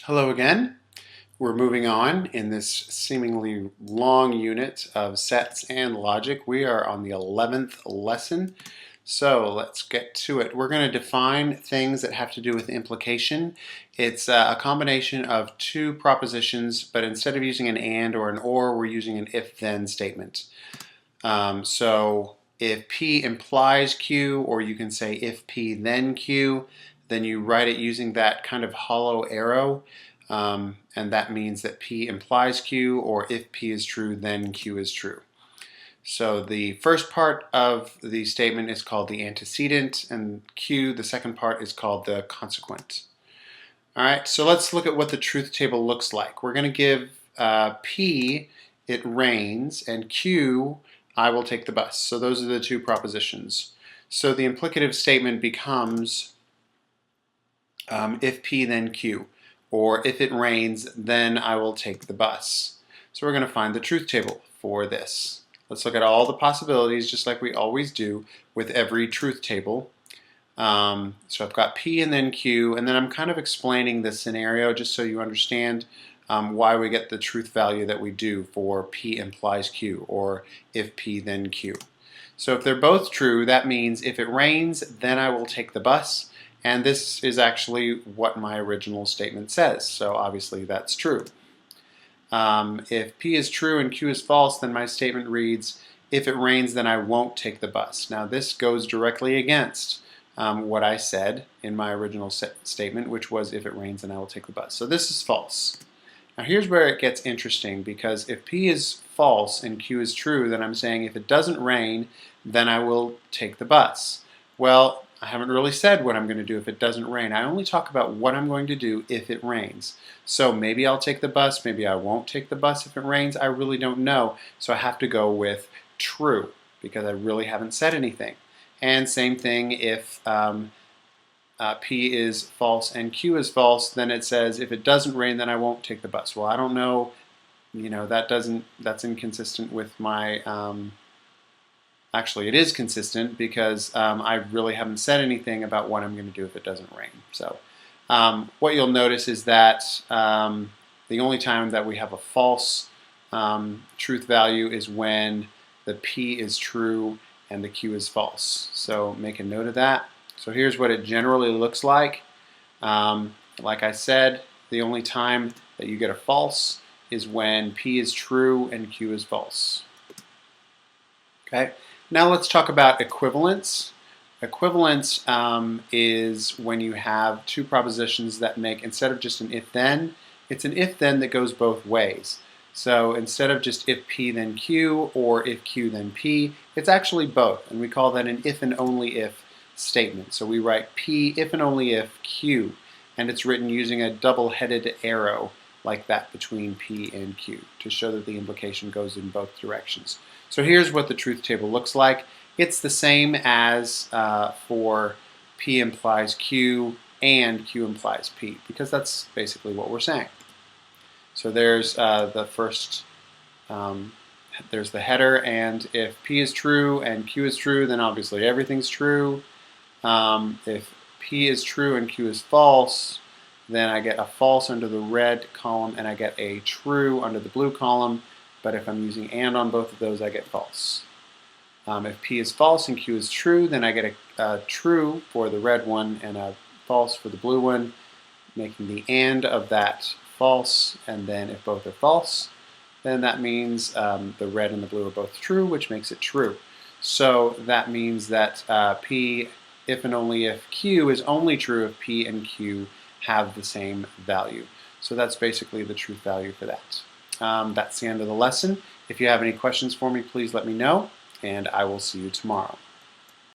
Hello again. We're moving on in this seemingly long unit of sets and logic. We are on the 11th lesson. So let's get to it. We're going to define things that have to do with implication. It's a combination of two propositions, but instead of using an and or an or, we're using an if-then statement. So if P implies Q, or you can say if P then Q, then you write it using that kind of hollow arrow. And that means that P implies Q, or if P is true, then Q is true. So the first part of the statement is called the antecedent, and Q, the second part, is called the consequent. All right, so let's look at what the truth table looks like. We're going to give P, it rains, and Q, I will take the bus. So those are the two propositions. So the implicative statement becomes if P, then Q. Or if it rains, then I will take the bus. So we're going to find the truth table for this. Let's look at all the possibilities, just like we always do with every truth table. So I've got P and then Q, and then I'm kind of explaining the scenario just so you understand why we get the truth value that we do for P implies Q, or if P then Q. So if they're both true, that means if it rains, then I will take the bus. And this is actually what my original statement says, so obviously that's true. If P is true and Q is false, then my statement reads, if it rains, then I won't take the bus. Now this goes directly against what I said in my original statement, which was if it rains, then I will take the bus. So this is false. Now here's where it gets interesting, because if P is false and Q is true, then I'm saying if it doesn't rain, then I will take the bus. Well, I haven't really said what I'm going to do if it doesn't rain. I only talk about what I'm going to do if it rains. So maybe I'll take the bus, maybe I won't take the bus if it rains. I really don't know. So I have to go with true, because I really haven't said anything. And same thing if P is false and Q is false, then it says if it doesn't rain, then I won't take the bus. Well, I don't know, that's inconsistent with my actually, it is consistent, because I really haven't said anything about what I'm going to do if it doesn't rain. So what you'll notice is that the only time that we have a false truth value is when the P is true and the Q is false. So make a note of that. So here's what it generally looks like. Like I said, the only time that you get a false is when P is true and Q is false. Okay. Now let's talk about equivalence. Equivalence is when you have two propositions that make, instead of just an if-then, it's an if-then that goes both ways. So instead of just if P then Q, or if Q then P, it's actually both, and we call that an if and only if statement. So we write P if and only if Q, and it's written using a double-headed arrow like that between P and Q to show that the implication goes in both directions. So here's what the truth table looks like. It's the same as for P implies Q and Q implies P, because that's basically what we're saying. So there's the first, there's the header, and if P is true and Q is true, then obviously everything's true. If P is true and Q is false, then I get a false under the red column, and I get a true under the blue column. But if I'm using and on both of those, I get false. If P is false and Q is true, then I get a true for the red one and a false for the blue one, making the and of that false. And then if both are false, then that means the red and the blue are both true, which makes it true. So that means that P, if and only if Q, is only true if P and Q have the same value. So that's basically the truth value for that. That's the end of the lesson. If you have any questions for me, please let me know, and I will see you tomorrow.